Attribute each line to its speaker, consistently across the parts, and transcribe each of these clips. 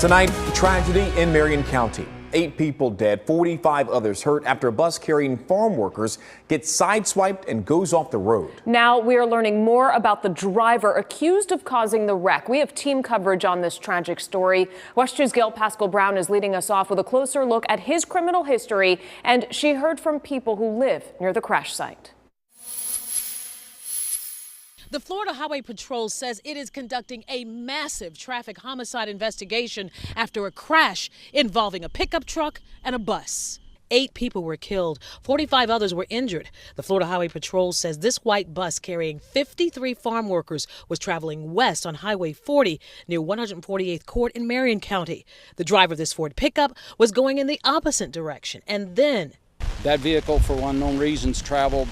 Speaker 1: Tonight, tragedy in Marion County. 8 people dead, 45 others hurt after a bus carrying farm workers gets sideswiped and goes off the road.
Speaker 2: Now we are learning more about the driver accused of causing the wreck. We have team coverage on this tragic story. West 2's Gail Pascal Brown is leading us off with a closer look at his criminal history, and she heard from people who live near the crash site.
Speaker 3: The Florida Highway Patrol says it is conducting a massive traffic homicide investigation after a crash involving a pickup truck and a bus. 8 people were killed, 45 others were injured. The Florida Highway Patrol says this white bus carrying 53 farm workers was traveling west on Highway 40 near 148th Court in Marion County. The driver of this Ford pickup was going in the opposite direction, and then
Speaker 4: that vehicle, for unknown reasons, traveled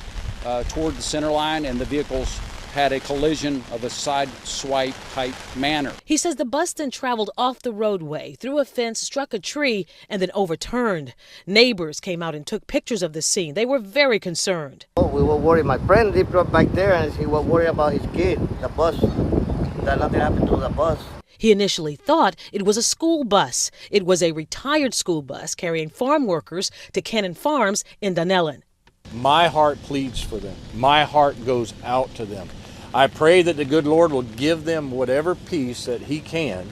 Speaker 4: toward the center line, and the vehicles had a collision of a side swipe type manner.
Speaker 3: He says the bus then traveled off the roadway, through a fence, struck a tree, and then overturned. Neighbors came out and took pictures of the scene. They were very concerned.
Speaker 5: We were worried. My friend lived up back there, and he was worried about his kid, the bus, that nothing happened to the bus.
Speaker 3: He initially thought it was a school bus. It was a retired school bus carrying farm workers to Cannon Farms in Dunellen.
Speaker 6: My heart pleads for them. My heart goes out to them. I pray that the good Lord will give them whatever peace that He can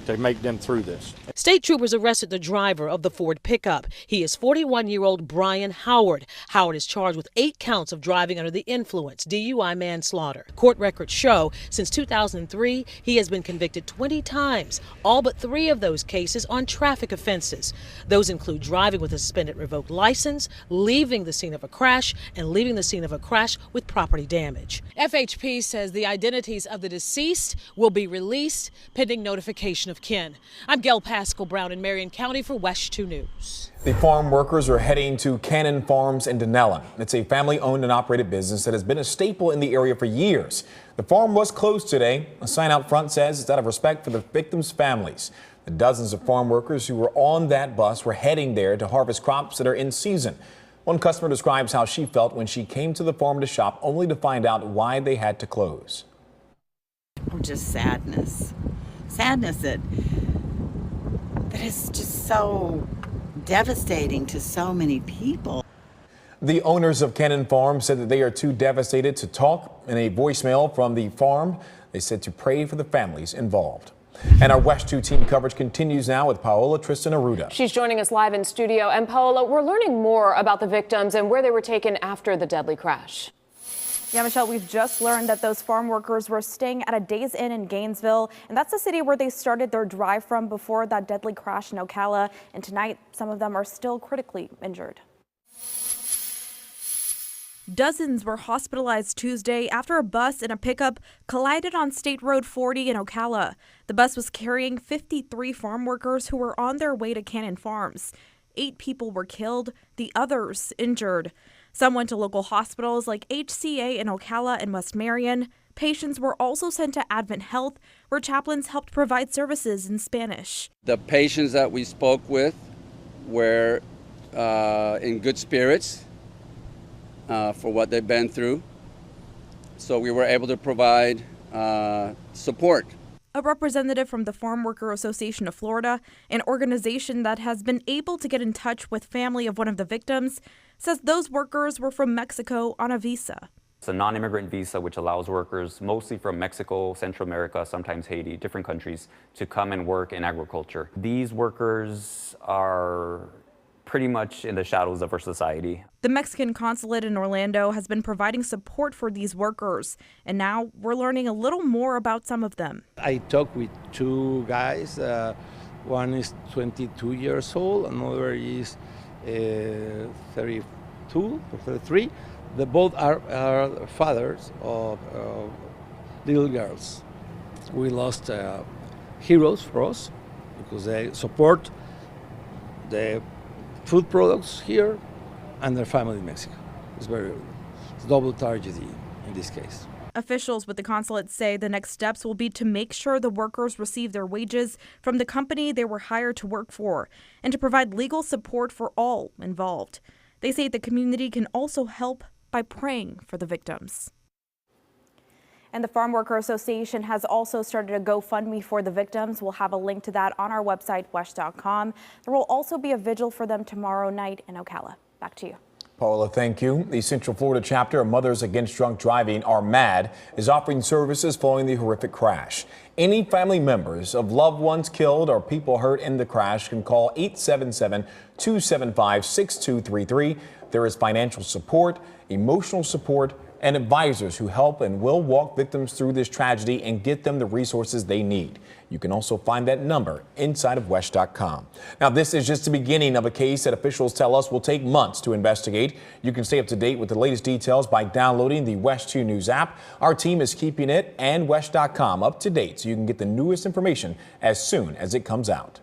Speaker 6: to make them through this.
Speaker 3: State troopers arrested the driver of the Ford pickup. He is 41-year-old Brian Howard. Howard is charged with 8 counts of driving under the influence, DUI manslaughter. Court records show since 2003, he has been convicted 20 times, all but 3 of those cases on traffic offenses. Those include driving with a suspended revoked license, leaving the scene of a crash, and leaving the scene of a crash with property damage. FHP says the identities of the deceased will be released pending notification of kin. I'm Gail Pascal Brown in Marion County for West 2 News.
Speaker 1: The farm workers are heading to Cannon Farms in Dunellen. It's a family-owned and operated business that has been a staple in the area for years. The farm was closed today. A sign out front says it's out of respect for the victims' families. The dozens of farm workers who were on that bus were heading there to harvest crops that are in season. One customer describes how she felt when she came to the farm to shop, only to find out why they had to close.
Speaker 7: Oh, just sadness. Sadness that is just so devastating to so many people.
Speaker 1: The owners of Cannon Farm said that they are too devastated to talk. In a voicemail from the farm, they said to pray for the families involved. And our West 2 team coverage continues now with Paola Tristan Arruda.
Speaker 2: She's joining us live in studio. And Paola, we're learning more about the victims and where they were taken after the deadly crash.
Speaker 8: Yeah, Michelle, we've just learned that those farm workers were staying at a Days Inn in Gainesville, and that's the city where they started their drive from before that deadly crash in Ocala. And tonight, some of them are still critically injured. Dozens were hospitalized Tuesday after a bus and a pickup collided on State Road 40 in Ocala. The bus was carrying 53 farm workers who were on their way to Cannon Farms. 8 people were killed, the others injured. Some went to local hospitals like HCA in Ocala and West Marion. Patients were also sent to Advent Health, where chaplains helped provide services in Spanish.
Speaker 4: The patients that we spoke with were in good spirits for what they've been through, so we were able to provide support.
Speaker 8: A representative from the Farm Worker Association of Florida, an organization that has been able to get in touch with family of one of the victims, says those workers were from Mexico on a visa.
Speaker 9: It's a non-immigrant visa which allows workers mostly from Mexico, Central America, sometimes Haiti, different countries, to come and work in agriculture. These workers are pretty much in the shadows of our society.
Speaker 8: The Mexican consulate in Orlando has been providing support for these workers, and now we're learning a little more about some of them.
Speaker 10: I talked with 2 guys. One is 22 years old, another is 32 or 33. They both are fathers of little girls. We lost heroes for us because they support the food products here and their family in Mexico. It's double tragedy in this case.
Speaker 8: Officials with the consulate say the next steps will be to make sure the workers receive their wages from the company they were hired to work for and to provide legal support for all involved. They say the community can also help by praying for the victims. And the Farm Worker Association has also started a GoFundMe for the victims. We'll have a link to that on our website, WESH.com. There will also be a vigil for them tomorrow night in Ocala. Back to you.
Speaker 1: Paula, thank you. The Central Florida chapter of Mothers Against Drunk Driving, are MAD, is offering services following the horrific crash. Any family members of loved ones killed or people hurt in the crash can call 877-275-6233. There is financial support, emotional support, and advisors who help and will walk victims through this tragedy and get them the resources they need. You can also find that number inside of WESH.com. Now, this is just the beginning of a case that officials tell us will take months to investigate. You can stay up to date with the latest details by downloading the WESH 2 News app. Our team is keeping it and WESH.com up to date so you can get the newest information as soon as it comes out.